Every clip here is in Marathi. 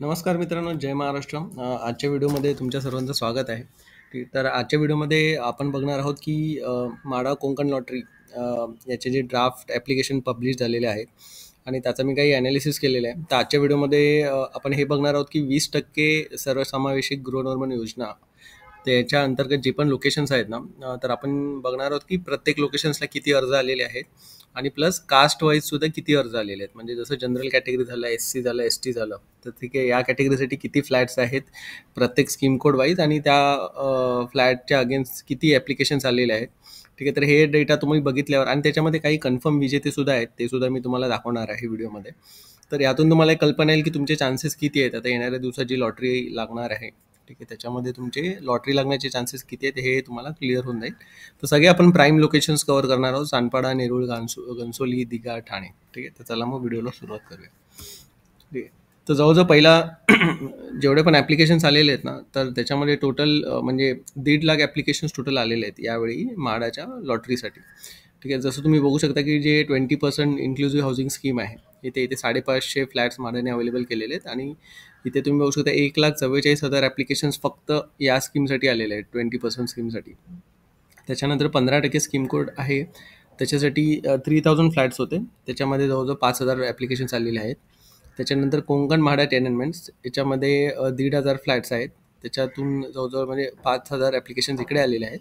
नमस्कार मित्रांनो, जय महाराष्ट्र. आजच्या व्हिडिओमध्ये तुमच्या सर्वांचं स्वागत आहे. तर आजच्या व्हिडिओमध्ये आपण बघणार आहोत की माढा कोकण लॉटरी याचे जे ड्राफ्ट ॲप्लिकेशन पब्लिश झालेले आहेत आणि त्याचा मी काही ॲनालिसिस केलेलं आहे. तर आजच्या व्हिडिओमध्ये आपण हे बघणार आहोत की 20% सर्वसमावेशक गृहनिर्माण योजना, तर याच्या अंतर्गत जे पण लोकेशन्स आहेत ना, तर आपण बघणार आहोत की प्रत्येक लोकेशन्सला किती अर्ज आलेले आहेत आणि प्लस कास्ट वाईज सुद्धा किती अर्ज आलेले आहेत. म्हणजे जसं जनरल कॅटेगरी झालं, SC झालं, ST झालं, तर ठीक आहे, या कॅटेगरीसाठी किती फ्लॅट्स आहेत प्रत्येक स्कीम कोड वाईज आणि त्या फ्लॅटच्या अगेन्स्ट किती ॲप्लिकेशन्स आलेले आहेत. ठीक आहे, तर हे डेटा तुम्ही बघितल्यावर आणि त्याच्यामध्ये काही कन्फर्म विजेते सुद्धा आहेत, ते सुद्धा मी तुम्हाला दाखवणार आहे व्हिडिओमध्ये. तर यातून तुम्हाला एक कल्पना येईल की तुमचे चान्सेस किती आहेत. आता येणाऱ्या दिवसात जी लॉटरी लागणार आहे, ठीक आहे, त्याच्यामध्ये तुमचे लॉटरी लागण्याचे चान्सेस किती आहेत हे तुम्हाला क्लिअर होऊन जाईल. तर सगळे आपण प्राईम लोकेशन्स कव्हर करणार आहोत: सानपाडा, नेरूळ, घनसोली, दिघा, ठाणे. ठीक आहे, तर चला मग व्हिडिओला सुरुवात करूया. ठीक आहे, तर जवळजवळ पहिला जेवढे पण ॲप्लिकेशन्स आलेले आहेत ना, तर त्याच्यामध्ये टोटल म्हणजे 1.5 लाख ॲप्लिकेशन्स टोटल आलेले आहेत यावेळी म्हाडाच्या लॉटरीसाठी. ठीक आहे, जसं तुम्ही बघू शकता की जे 20% इन्क्लुझिव्ह हाऊसिंग स्कीम आहे, इथे 550 फ्लॅट्स म्हाडाने अवेलेबल केलेले आहेत आणि इथे तुम्ही बघू शकता 1,44,000 ॲप्लिकेशन्स फक्त या स्कीमसाठी आलेले आहेत, 20% स्कीमसाठी. त्याच्यानंतर 15% स्कीम कोड आहे, त्याच्यासाठी 3,000 फ्लॅट्स होते, त्याच्यामध्ये जवळजवळ 5,000 ॲप्लिकेशन्स आलेले आहेत. त्याच्यानंतर कोकण म्हाडा टेनमेंट्स, याच्यामध्ये 1,500 फ्लॅट्स आहेत, त्याच्यातून जवळजवळ म्हणजे 5,000 ॲप्लिकेशन्स इकडे आलेले आहेत.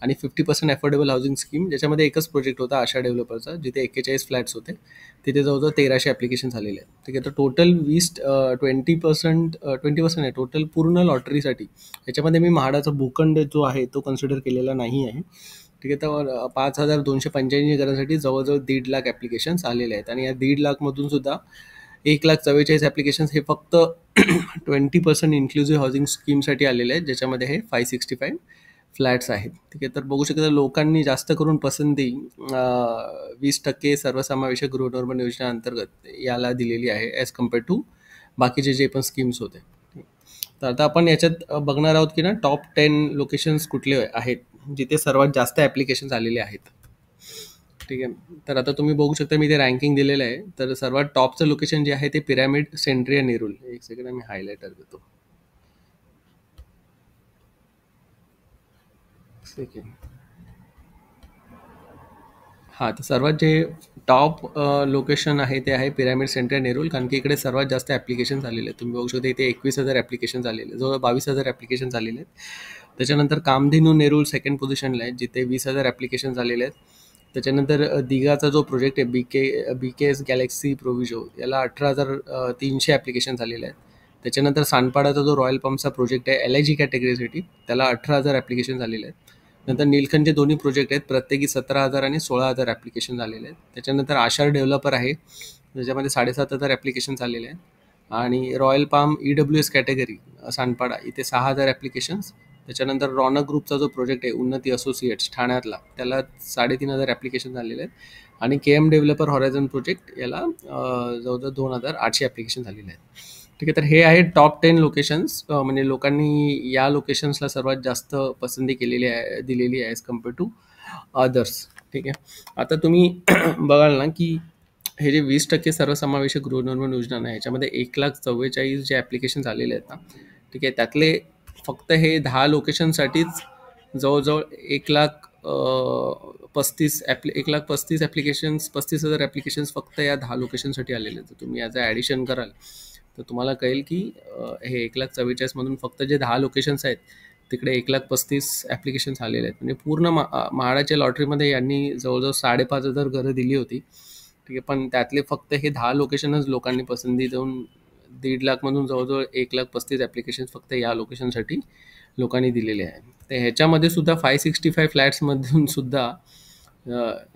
आणि 50% अफोर्डेबल हाऊसिंग स्कीम, ज्याच्यामध्ये एकच प्रोजेक्ट होता आशा डेव्हलपरचा, जिथे 41 फ्लॅट्स होते, तिथे जवळजवळ 1,300 ॲप्लिकेशन झालेले आहेत. ठीक आहे, तर टोटल 20% आहे टोटल पूर्ण लॉटरीसाठी. याच्यामध्ये मी म्हाडाचा भूखंड जो आहे तो कन्सिडर केलेला नाही आहे. ठीक आहे, तर 5,285 घरांसाठी जवळजवळ 1.5 लाख ॲप्लिकेशन्स आलेले आहेत आणि या 1.5 लाखमधून सुद्धा 1,44,000 ॲप्लिकेशन्स हे फक्त 20% इन्क्लुझिव्ह हाऊसिंग स्कीमसाठी आलेले आहेत, ज्याच्यामध्ये हे 565 फ्लॅट्स आहेत. ठीक आहे, तर बघू शकता लोकांनी जास्त करून पसंती 20% सर्वसमावेशक गृहनिर्माण योजना अंतर्गत याला दिलेली आहे ॲज कम्पेअर टू बाकीचे जे पण स्कीम्स होते. तर आता आपण याच्यात बघणार आहोत की ना, टॉप 10 लोकेशन्स कुठले आहेत जिथे सर्वात जास्त ॲप्लिकेशन्स आलेले आहेत. ठीक आहे, तर आता तुम्ही बघू शकता मी ते रँकिंग दिलेलं आहे. तर सर्वात टॉपचं लोकेशन जे आहे ते पिरॅमिड सेंट्रिया नेरूल. एक सेकंड, मी हायलायटर देतो. सेकंड. हां, तर सर्वात जे टॉप लोकेशन आहे ते आहे पिरॅमिड सेंटर नेरूल, कारण की इकडे सर्वात जास्त ॲप्लिकेशन्स आलेले आहेत. तुम्ही बघू शकता इथे 21,000 ॲप्लिकेशन्स आलेले आहेत, जवळ 22,000 ॲप्लिकेशन्स आलेले आहेत. त्याच्यानंतर कामधेनू नेरूल सेकंड पोझिशनला आहे, जिथे 20,000 ॲप्लिकेशन्स आलेले आहेत. त्याच्यानंतर दिघाचा जो प्रोजेक्ट आहे BKS गॅलेक्सी प्रोविजो, याला 18,300 ॲप्लिकेशन्स आलेले आहेत. त्याच्यानंतर सानपाडाचा जो रॉयल पंपचा प्रोजेक्ट आहे LIG कॅटेगरीसाठी, त्याला 18,000 ॲप्लिकेशन्स आलेले आहेत. नंतर नीलखंडचे दोन्ही प्रोजेक्ट आहेत, प्रत्येकी 17,000 आणि 16,000 ॲप्लिकेशन झालेले आहेत. त्याच्यानंतर आशार डेव्हलपर आहे, ज्याच्यामध्ये 7,500 ॲप्लिकेशन आलेले आहेत. आणि royal palm EWS category Sanpada, इथे 6,000 ॲप्लिकेशन्स. त्याच्यानंतर रॉनक ग्रुपचा जो प्रोजेक्ट आहे उन्नती असोसिएट्स ठाण्यातला, त्याला 3,500 ॲप्लिकेशन झालेले आहेत. आणि KM डेव्हलपर हॉरायझन प्रोजेक्ट, याला जवळजवळ 2,800 ॲप्लिकेशन झालेले आहेत. ठीक आहे, तर हे आहे टॉप 10 लोकेशन्स. म्हणजे लोकांनी या लोकेशन्सला सर्वात जास्त पसंती केलेली आहे, दिलेली आहे ॲज कम्पेअर टू अदर्स. ठीक आहे, आता तुम्ही बघाल ना की हे जे 20% सर्वसमावेशक गृहनिर्माण योजना आहे, याच्यामध्ये 1,44,000 जे ॲप्लिकेशन्स आलेले आहेत ना, ठीक आहे, त्यातले फक्त हे 10 लोकेशनसाठीच जवळजवळ 1,35,000 ॲप्लिकेशन्स, 35,000 ॲप्लिकेशन्स फक्त या 10 लोकेशनसाठी आलेले आहेत. तर तुम्ही याचं ॲडिशन कराल तर तुम्हाला कळेल की हे 1,44,000 मधून फक्त जे 10 लोकेशन्स आहेत तिकडे 1,35,000 ॲप्लिकेशन्स आलेले आहेत. म्हणजे पूर्ण म्हाडाच्या लॉटरीमध्ये यांनी जवळजवळ 5,500 घरं दिली होती. ठीक आहे, पण त्यातले फक्त हे 10 लोकेशनच लोकांनी पसंती देऊन 1.5 लाखमधून जवळजवळ 1,35,000 ॲप्लिकेशन्स फक्त या लोकेशनसाठी लोकांनी दिलेले आहे. तर ह्याच्यामध्ये सुद्धा 565 फ्लॅट्समधून सुद्धा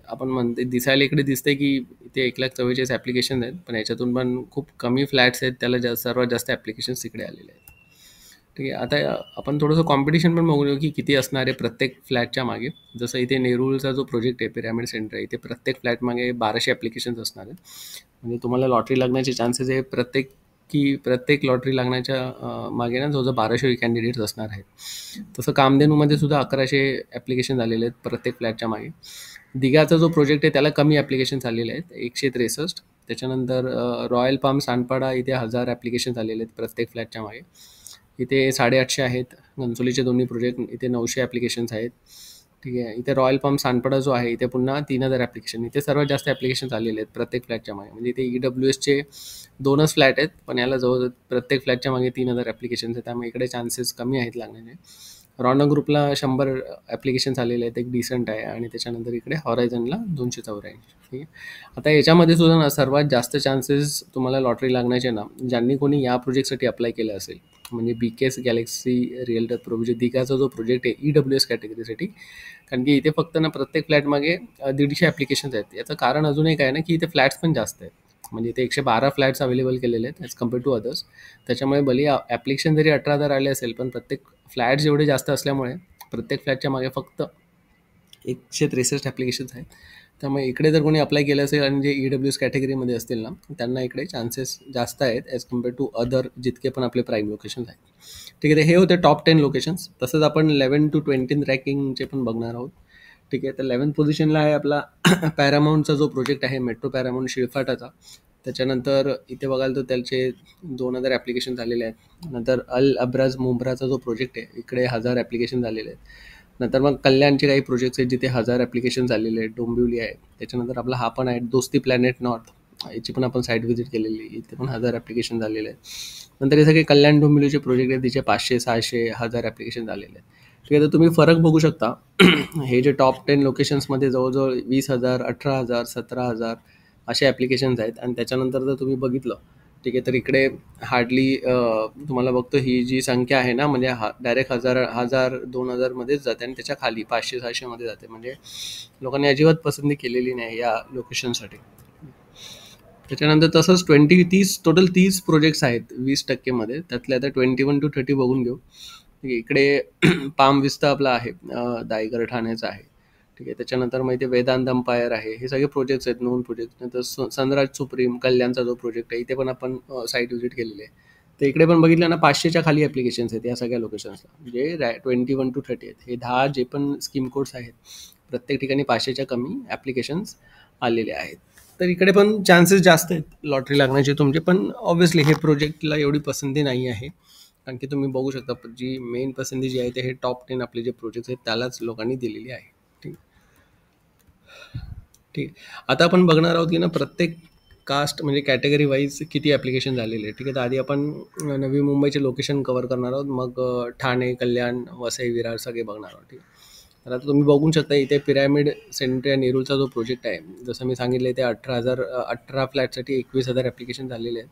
आपण म्हणते दिसायला इकडे दिसतंय की इथे 1,44,000 ॲप्लिकेशन आहेत, पण याच्यातून पण खूप कमी फ्लॅट्स आहेत, त्याला सर्वात जास्त ॲप्लिकेशन्स इकडे आलेले आहेत. ठीक आहे, आता आपण थोडंसं कॉम्पिटिशन पण बघूया की किती असणार आहे प्रत्येक फ्लॅटच्या मागे. जसं इथे नेरूळचा जो प्रोजेक्ट आहे पिरॅमिड सेंटर, इथे प्रत्येक फ्लॅट मागे 1,200 ॲप्लिकेशन्स असणार आहेत. म्हणजे तुम्हाला लॉटरी लागण्याचे चान्सेस आहे प्रत्येक लॉटरी लागण्याच्या मागे ना जवळजवळ 1,200 कॅन्डिडेट्स असणार आहेत. तसं कामधेनूमध्ये सुद्धा 1,100 ॲप्लिकेशन झालेले आहेत प्रत्येक फ्लॅटच्या मागे. दिघाचा जो प्रोजेक्ट आहे त्याला कमी ॲप्लिकेशन्स आलेले आहेत, 163. त्याच्यानंतर रॉयल पाम सानपाडा इथे 1000 ॲप्लिकेशन्स आलेले आहेत प्रत्येक फ्लॅटच्या मागे. इथे 850 आहेत. घणसोलीचे दोन्ही प्रोजेक्ट इथे 900 ॲप्लिकेशन्स आहेत. ठीक आहे. इथे रॉयल पाम सानपाडा जो आहे इथे पुन्हा 3000 ॲप्लिकेशन. इथे सर्वात जास्त ॲप्लिकेशन्स आलेले आहेत प्रत्येक फ्लॅटच्या मागे. म्हणजे इथे EWSचे 2च फ्लॅट आहेत, पण याला जवळ प्रत्येक फ्लॅटच्या मागे 3000 ॲप्लिकेशन्स आहेत. त्यामुळे इकडे चान्सेस कमी आहेत लागण्याचे. रॉनक ग्रुपला 100 ॲप्लिकेशन्स आलेले आहेत, एक डिसेंट आहे. आणि त्याच्यानंतर इकडे हॉरायझनला 284. ठीक आहे. आता याच्यामध्ये सुद्धा ना सर्वात जास्त चान्सेस तुम्हाला लॉटरी लागण्याचे ना, ज्यांनी कोणी या प्रोजेक्टसाठी अप्लाय केलं असेल, म्हणजे BKS गॅलेक्सी रिअल्टर प्रो, म्हणजे दिघाचा जो प्रोजेक्ट आहे EWS कॅटेगरीसाठी. कारण की इथे फक्त ना प्रत्येक फ्लॅटमागे 150 ॲप्लिकेशन्स आहेत. याचं कारण अजून एक आहे ना, की इथे फ्लॅट्स पण जास्त आहेत. म्हणजे इथे 112 फ्लॅट्स अवेलेबल केलेले आहेत ॲज कम्पेअर टू अदर्स. त्याच्यामुळे भले ॲप्लिकेशन जरी 18,000 आले असेल, पण प्रत्येक फ्लॅट्स एवढे जास्त असल्यामुळे प्रत्येक फ्लॅटच्या मागे फक्त 163 ॲप्लिकेशन्स आहेत. त्यामुळे इकडे जर कोणी अप्लाय केलं असेल आणि जे EWS कॅटेगरीमध्ये असतील ना, त्यांना इकडे चान्सेस जास्त आहेत ॲज कम्पेअर टू अदर जितके पण आपले प्राईम लोकेशन्स आहेत. ठीक आहे. तर हे होते टॉप 10 लोकेशन्स. तसंच आपण 11 to 20 रँकिंगचे पण बघणार आहोत. ठीक आहे. तर 11th पोझिशनला आहे आपला पॅरामाऊंटचा जो प्रोजेक्ट आहे, मेट्रो पॅरामाऊंट शिळफाटाचा. त्याच्यानंतर इथे बघाल तर त्याचे 2000 ॲप्लिकेशन झालेले आहेत. नंतर अल अब्राज मुंब्राचा जो प्रोजेक्ट आहे इकडे 1000 ॲप्लिकेशन झालेले आहेत. नंतर मग कल्याणचे काही प्रोजेक्ट्स आहेत जिथे 1000 ॲप्लिकेशन झालेले आहेत. डोंबिवली आहे. त्याच्यानंतर आपला हा पण आहे दोस्ती प्लॅनेट नॉर्थ, याची पण आपण साईट व्हिजिट केलेली, इथे पण 1000 ॲप्लिकेशन झालेले आहेत. नंतर हे सगळे कल्याण डोंबिवलीचे प्रोजेक्ट आहेत, तिचे 500, 600, 1000 ॲप्लिकेशन झालेले आहेत. ठीक आहे. तर तुम्ही फरक बघू शकता. हे जे टॉप 10 लोकेशन्समध्ये जवळजवळ 20,000, 18,000, 17,000 असे ॲप्लिकेशन्स आहेत. आणि त्याच्यानंतर जर तुम्ही बघितलं, ठीक आहे, तर इकडे हार्डली तुम्हाला बघतो ही जी संख्या आहे ना, म्हणजे डायरेक्ट 1000-2000मध्येच जाते आणि त्याच्या खाली 500-600मध्ये जाते. म्हणजे लोकांनी अजिबात पसंती केलेली नाही या लोकेशनसाठी. त्याच्यानंतर तसंच 30 टोटल 30 प्रोजेक्ट्स आहेत 20% त्यातले. आता 21 to 30 बघून घेऊ. इकडे पाम विस्ता आपला आहे, दायगर ठाण्याचा आहे. ठीक आहे. त्याच्यानंतर मग इथे वेदांत अंपायर आहे. हे सगळे प्रोजेक्ट्स आहेत, नोन प्रोजेक्ट. नंतर सनराज सुप्रीम कल्याणचा जो प्रोजेक्ट आहे इथे पण आपण साईट व्हिजिट केलेली आहे. तर इकडे पण बघितलं ना 500च्या खाली ॲप्लिकेशन्स आहेत या सगळ्या लोकेशन्सला. म्हणजे 21 to 30 आहेत. हे 10 जे पण स्कीम कोड्स आहेत प्रत्येक ठिकाणी 500च्या कमी ॲप्लिकेशन्स आलेले आहेत. तर इकडे पण चान्सेस जास्त आहेत लॉटरी लागण्याचे तुमचे. पण ऑब्व्हियसली हे प्रोजेक्टला एवढी पसंती नाही आहे, कारण की तुम्ही बघू शकता जी मेन पसंती जी आहे ते हे टॉप 10 आपले जे प्रोजेक्ट्स आहेत त्यालाच लोकांनी दिलेली आहे. ठीक ठीक आता आपण बघणार आहोत की ना प्रत्येक कास्ट म्हणजे कॅटेगरी वाईज किती ॲप्लिकेशन झालेले आहे. ठीक आहे. तर आधी आपण नवी मुंबईचे लोकेशन कव्हर करणार आहोत, मग ठाणे, कल्याण, वसई, विरार सगळे बघणार आहोत. ठीक आहे. तर आता तुम्ही बघू शकता इथे पिरॅमिड सेंट्रिया नेरूलचा जो प्रोजेक्ट आहे, जसं मी सांगितलं इथे 18 फ्लॅटसाठी 21,000 ॲप्लिकेशन झालेले आहेत.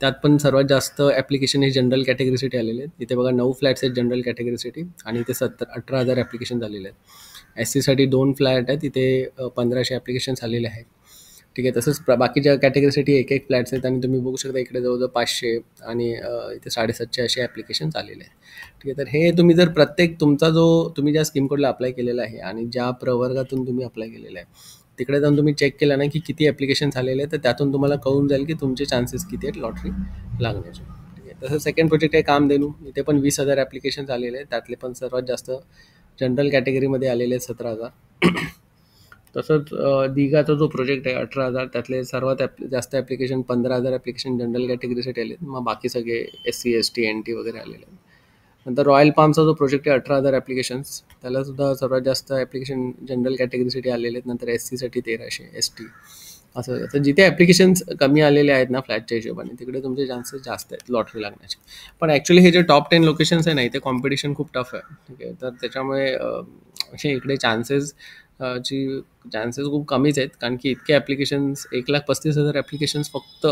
त्यात पण सर्वात जास्त ॲप्लिकेशन हे जनरल कॅटेगरीसाठी आलेले आहेत. इथे बघा 9 फ्लॅट्स आहेत जनरल कॅटेगरीसाठी आणि इथे 18,000 ॲप्लिकेशन झालेले आहेत. SC साठी 2 फ्लॅट आहेत, इथे 1500 ॲप्लिकेशन्स आलेले आहेत. ठीक आहे. तसंच बाकीच्या कॅटेगरीसाठी एक फ्लॅट्स आहेत आणि तुम्ही बघू शकता इकडे जवळजवळ 500 आणि इथे 750 असे ॲप्लिकेशन आलेले आहेत. ठीक आहे. तर हे तुम्ही जर प्रत्येक तुमचा जो तुम्ही ज्या स्कीम कोडला अप्लाय केलेला आहे आणि ज्या प्रवर्गातून तुम्ही अप्लाय केलेलं आहे तिकडे जाऊन तुम्ही चेक केलं ना की किती ॲप्लिकेशन झालेले आहेत, तर त्यातून तुम्हाला कळून जाईल की तुमचे चान्सेस किती आहेत लॉटरी लागण्याचे. ठीक आहे. तसं सेकंड प्रोजेक्ट आहे कामधेनू. इथे पण 20,000 ॲप्लिकेशन आलेले आहेत. त्यातले पण सर्वात जास्त जनरल कॅटेगरीमध्ये आलेले आहेत 17,000. तसंच दिघाचा जो प्रोजेक्ट आहे 18,000, त्यातले सर्वात जास्त ॲप्लिकेशन 15,000 ॲप्लिकेशन जनरल कॅटेगरीसाठी आले. मग बाकी सगळे SC, ST, NT वगैरे आलेले आहेत. नंतर रॉयल पामचा जो प्रोजेक्ट आहे 18,000 ॲप्लिकेशन्स, त्यालासुद्धा सर्वात जास्त ॲप्लिकेशन जनरल कॅटेगरीसाठी आलेले आहेत. नंतर SC साठी 1300, ST असं. तर जिथे ॲप्लिकेशन्स कमी आलेले आहेत ना फ्लॅटच्या हिशोबाने, तिकडे तुमचे चान्सेस जास्त आहेत लॉटरी लागण्याचे. पण ॲक्च्युली हे जे टॉप 10 लोकेशन्स आहे ना, इथे कॉम्पिटिशन खूप टफ आहे. ठीक आहे. तर त्याच्यामुळे असे इकडे चान्सेस खूप कमीच आहेत, कारण की इतके ॲप्लिकेशन्स 1,35,000 ॲप्लिकेशन्स फक्त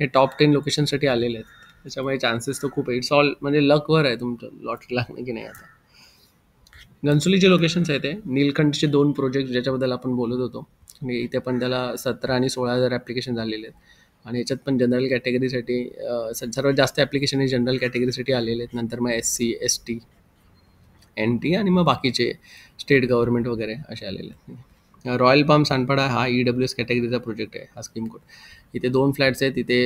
हे टॉप 10 लोकेशनसाठी आलेले आहेत. त्याच्यामुळे चान्सेस तर खूप आहे. इट्स ऑल म्हणजे लकवर आहे तुमचं लॉटरी लागणे की नाही. आता घणसोलीचे लोकेशन्स आहेत ते नीलकंठचे 2 प्रोजेक्ट ज्याच्याबद्दल आपण बोलत होतो, आणि इथे पण त्याला 17 आणि 16,000 ॲप्लिकेशन झालेले आहेत. आणि याच्यात पण जनरल कॅटेगरीसाठी सर्वात जास्त ॲप्लिकेशन हे जनरल कॅटेगरीसाठी आलेले आहेत. नंतर मग SC, ST, NT आणि मग बाकीचे स्टेट गव्हर्नमेंट वगैरे असे आलेले आहेत. रॉयल पाम सानपाडा हा EWS कॅटेगरीचा प्रोजेक्ट आहे, हा स्कीम कोड. इथे 2 फ्लॅट्स आहेत. इथे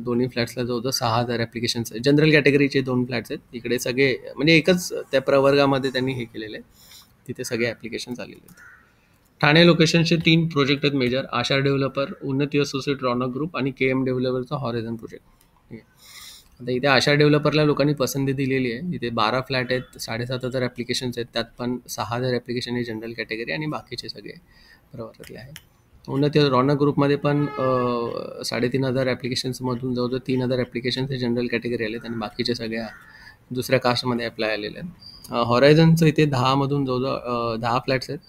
दोन्ही फ्लॅट्सला जवळजवळ 6,000 ॲप्लिकेशन्स आहेत. जनरल कॅटेगरीचे 2 फ्लॅट्स आहेत. इकडे सगळे म्हणजे एकच त्या प्रवर्गामध्ये त्यांनी हे केलेलं आहे, तिथे सगळे ॲप्लिकेशन्स आलेले आहेत. ठाणे लोकेशनचे 3 प्रोजेक्ट आहेत मेजर. आशा डेव्हलपर, उन्नती असोसिएट रौनक ग्रुप आणि केएम डेव्हलपरचा हॉरिझॉन प्रोजेक्ट. ठीक आहे. आता इथे आशा डेव्हलपरला लोकांनी पसंती दिलेली आहे. इथे 12 फ्लॅट आहेत, 7,500 ॲप्लिकेशन्स आहेत. त्यात पण 6,000 ॲप्लिकेशन हे जनरल कॅटेगरी आणि बाकीचे सगळे प्रवर्गातले आहेत. उन्नती रौनक ग्रुपमध्ये पण 3,500 ॲप्लिकेशन्समधून जवळजवळ 3,000 ॲप्लिकेशन्स हे जनरल कॅटेगरी आलेत आणि बाकीचे सगळ्या दुसऱ्या कास्टमध्ये अप्लाय आलेले आहेत. हॉरायझनचं इथे 10मधून जवळजवळ 10 फ्लॅट्स आहेत.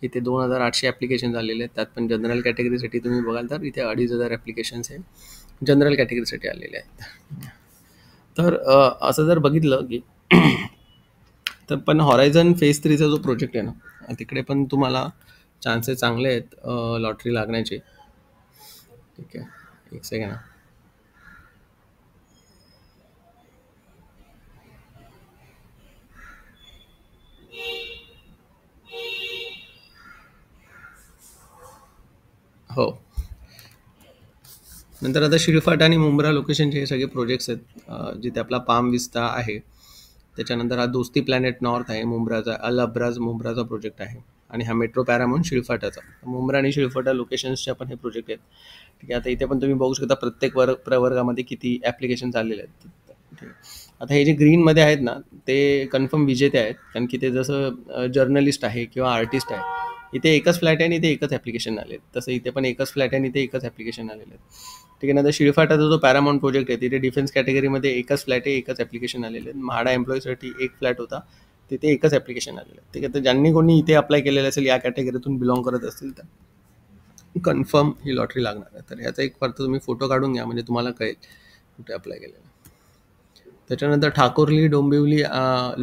इथे 2,800 ॲप्लिकेशन आलेले आहेत. त्यात पण जनरल कॅटेगरीसाठी तुम्ही बघाल तर इथे 2,500 ॲप्लिकेशन्स हे जनरल कॅटेगरीसाठी आलेले आहेत. तर असं जर बघितलं की तर पण हॉरायझन फेज 3चा जो प्रोजेक्ट आहे ना, तिकडे पण तुम्हाला चान्सेस चांगले आहेत लॉटरी लागण्याचे. ठीक आहे, एक सेकंड. हो. नंतर आता शिळफाट आणि मुंब्रा लोकेशनचे हे सगळे प्रोजेक्ट्स आहेत, जिथे आपला पाम विस्ता आहे. त्याच्यानंतर हा दोस्ती प्लॅनेट नॉर्थ आहे मुंब्राचा, अल अब्राज मुंब्राचा प्रोजेक्ट आहे आणि हा मेट्रो पॅरामाऊंट शिळफाटाचा. मुंब्रा आणि शिळफाटा लोकेशन्सचे पण हे प्रोजेक्ट आहेत. ठीक आहे. आता इथे पण तुम्ही बघू शकता प्रत्येक प्रवर्गामध्ये किती ॲप्लिकेशन आलेले आहेत. ठीक आहे. आता हे जे ग्रीनमध्ये आहेत ना, ते कन्फर्म विजेते आहेत, कारण की ते जसं जर्नलिस्ट आहे किंवा आर्टिस्ट आहे, इथे एकच फ्लॅट आहे आणि इथे एकच ॲप्लिकेशन आले आहेत. तसं इथे पण एकच फ्लॅट आहे आणि इथे एकच ॲप्लिकेशन आलेले आहेत. ठीक आहे ना. तर शिळफाटाचा जो पॅरामाऊंट प्रोजेक्ट आहे तिथे डिफेन्स कॅटेगरीमध्ये एकच फ्लॅट आहे, एकच ॲप्लिकेशन आलेले आहेत. म्हाडा एम्प्लॉईसाठी एक फ्लॅट होता, तिथे एकच ॲप्लिकेशन आलेलं आहे. ठीक आहे. तर ज्यांनी कोणी इथे अप्लाय केलेलं असेल, या कॅटेगरीतून बिलॉंग करत असतील, तर कन्फर्म ही लॉटरी लागणार आहे. तर ह्याचा एक फक्त तुम्ही फोटो काढून घ्या, म्हणजे तुम्हाला कळेल कुठे अप्लाय केलेलं आहे. त्याच्यानंतर ठाकुर्ली डोंबिवली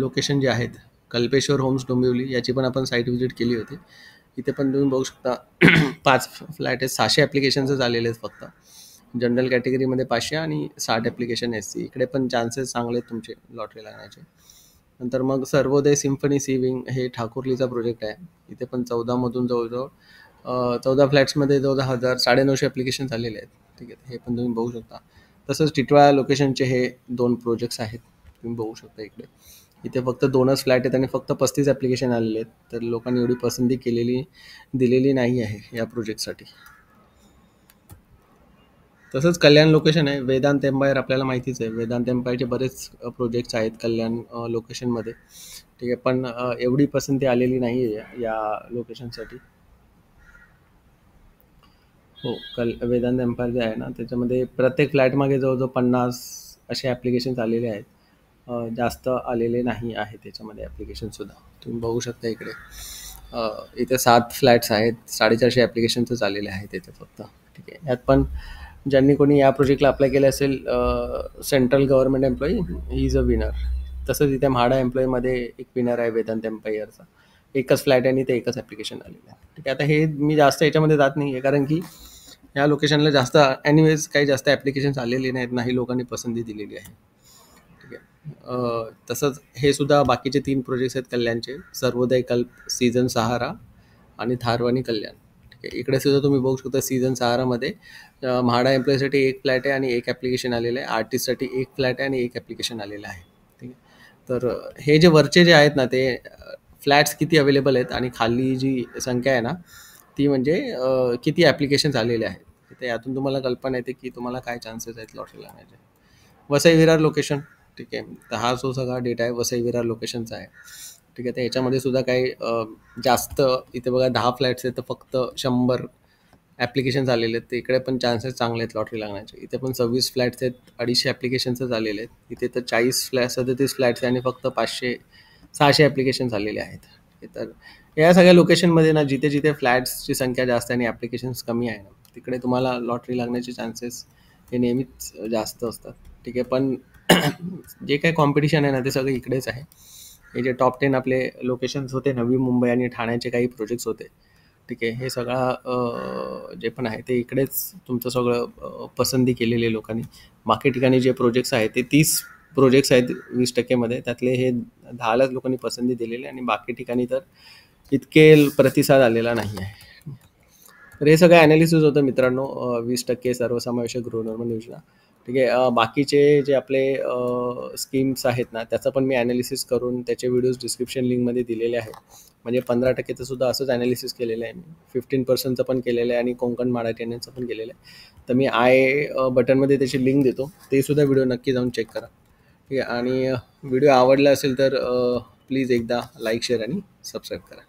लोकेशन जे आहेत, कल्पेश्वर होम्स डोंबिवली, याची पण आपण साईट व्हिजिट केली होती. इथे पण तुम्ही बघू शकता 5 फ्लॅट आहेत, 600 ॲप्लिकेशन्सच आलेले आहेत फक्त. जनरल कॅटेगरीमध्ये 500 आणि 60 ॲप्लिकेशन SC. इकडे पण चान्सेस चांगले आहेत तुमचे लॉटरी लागण्याचे. नंतर मग सर्वोदय सिम्फनी सी विंग हे ठाकुर्लीचा प्रोजेक्ट आहे. इथे पण 14मधून जवळजवळ 14 फ्लॅट्समध्ये जवळजवळ 950 ॲप्लिकेशन आलेले आहेत. ठीक आहे. हे पण तुम्ही बघू शकता. तसंच टिटवाळा लोकेशनचे हे 2 प्रोजेक्ट्स आहेत, तुम्ही बघू शकता इकडे. इथे फक्त 2च फ्लॅट आहेत आणि फक्त 35 ॲप्लिकेशन आलेले आहेत. तर लोकांनी एवढी पसंती दिलेली नाही आहे या प्रोजेक्टसाठी. तसंच कल्याण लोकेशन आहे, वेदांत एम्पायर आपल्याला माहितीच आहे. वेदांत एम्पायरचे बरेच प्रोजेक्ट्स आहेत कल्याण लोकेशनमध्ये. ठीक आहे. पण एवढी पसंती आलेली नाही आहे या लोकेशनसाठी. हो, वेदांत एम्पायर जे आहे ना, त्याच्यामध्ये प्रत्येक फ्लॅटमागे जवळजवळ 50 असे ॲप्लिकेशन्स आलेले आहेत. जास्त आलेले नाही आहे त्याच्यामध्ये ॲप्लिकेशनसुद्धा. तुम्ही बघू शकता इकडे. इथे 7 फ्लॅट्स आहेत, 450 ॲप्लिकेशन्सच आलेले आहेत इथे फक्त. ठीक आहे. यात पण ज्यांनी कोणी या प्रोजेक्टला अप्लाय केलं असेल, central government employee, he is a winner. तसंच इथे म्हाडा एम्प्लॉईमध्ये एक विनर आहे वेदांत एम्पायरचा. एकच फ्लॅट आहे आणि ते एकच ॲप्लिकेशन आलेलं आहे. ठीक आहे. आता हे मी जास्त याच्यामध्ये जात नाही आहे, कारण की या लोकेशनला जास्त एनिवेज काही जास्त ॲप्लिकेशन्स आलेले नाहीत, नाही लोकांनी पसंती दिलेली आहे. ठीक आहे. तसंच हे सुद्धा बाकीचे 3 प्रोजेक्ट्स आहेत कल्याणचे, सर्वोदय कल्प, सीझन सहारा आणि थारवानी कल्याण. ठीक आहे. इकडे सुद्धा तुम्ही बघू शकता सीझन सहारामध्ये म्हाडा एम्प्लॉईसाठी एक फ्लॅट आहे आणि एक ॲप्लिकेशन आलेलं आहे. आर्टिस्टसाठी एक फ्लॅट आहे आणि एक ॲप्लिकेशन आलेलं आहे. ठीक आहे. तर हे जे वरचे जे आहेत ना, ते फ्लॅट्स किती अवेलेबल आहेत आणि खाली जी संख्या आहे ना, ती म्हणजे किती ॲप्लिकेशन्स आलेले आहेत. तर यातून तुम्हाला कल्पना येते की तुम्हाला काय चान्सेस आहेत लॉटरी लागण्याचे. वसई विरार लोकेशन. ठीक आहे. तर हा जो सगळा डेटा आहे वसई विरार लोकेशनचा आहे. ठीक आहे. तर याच्यामध्ये सुद्धा काही जास्त, इथे बघा 10 फ्लॅट्स आहेत, तर फक्त 100 ॲप्लिकेशन्स आलेले आहेत. तर इकडे पण चान्सेस चांगले आहेत लॉटरी लागण्याचे. इथे पण 26 फ्लॅट्स आहेत, 250 ॲप्लिकेशन्सच आलेले आहेत. इथे तर 37 फ्लॅट्स आहे आणि फक्त 600 ॲप्लिकेशन्स आलेले आहेत. ठीक आहे. तर या सगळ्या लोकेशनमध्ये ना, जिथे जिथे फ्लॅट्सची संख्या जास्त आहे आणि ॲप्लिकेशन्स कमी आहे ना, तिकडे तुम्हाला लॉटरी लागण्याचे चान्सेस हे नेहमीच जास्त असतात. ठीक आहे. पण जे काही कॉम्पिटिशन आहे ना, ते सगळं इकडेच आहे. हे जे टॉप 10 आपले लोकेशन्स होते, नवी मुंबई आणि ठाण्याचे काही प्रोजेक्ट्स होते. ठीक आहे. हे सगळं जे पण आहे ते इकडेच तुमचं सगळं पसंती केलेली आहे लोकांनी. बाकी ठिकाणी जे प्रोजेक्ट्स आहेत ते 30 प्रोजेक्ट्स आहेत 20% त्यातले हे 10लाच लोकांनी पसंती दिलेली आहे आणि बाकी ठिकाणी तर इतके प्रतिसाद आलेला नाही आहे. तर हे सगळं ॲनालिसिस होतं मित्रांनो, 20% सर्वसमावेशक गृहनिर्माण योजना. ठीक आहे. बाकीचे जे आपले स्कीम्स आहेत ना, त्याचं पण मी ॲनालिसिस करून त्याचे व्हिडिओज डिस्क्रिप्शन लिंकमध्ये दिलेले आहेत. म्हणजे 15%चं सुद्धा असंच ॲनालिसिस केलेलं आहे मी. 15%चं पण केलेलं आहे आणि कोकण माडा टेंडरचं पण केलेलं आहे. तर मी बटनमध्ये त्याची लिंक देतो. ते सुद्धा व्हिडिओ नक्की जाऊन चेक करा. ठीक आहे. आणि व्हिडिओ आवडला असेल तर प्लीज एकदा लाईक, शेअर आणि सबस्क्राईब करा.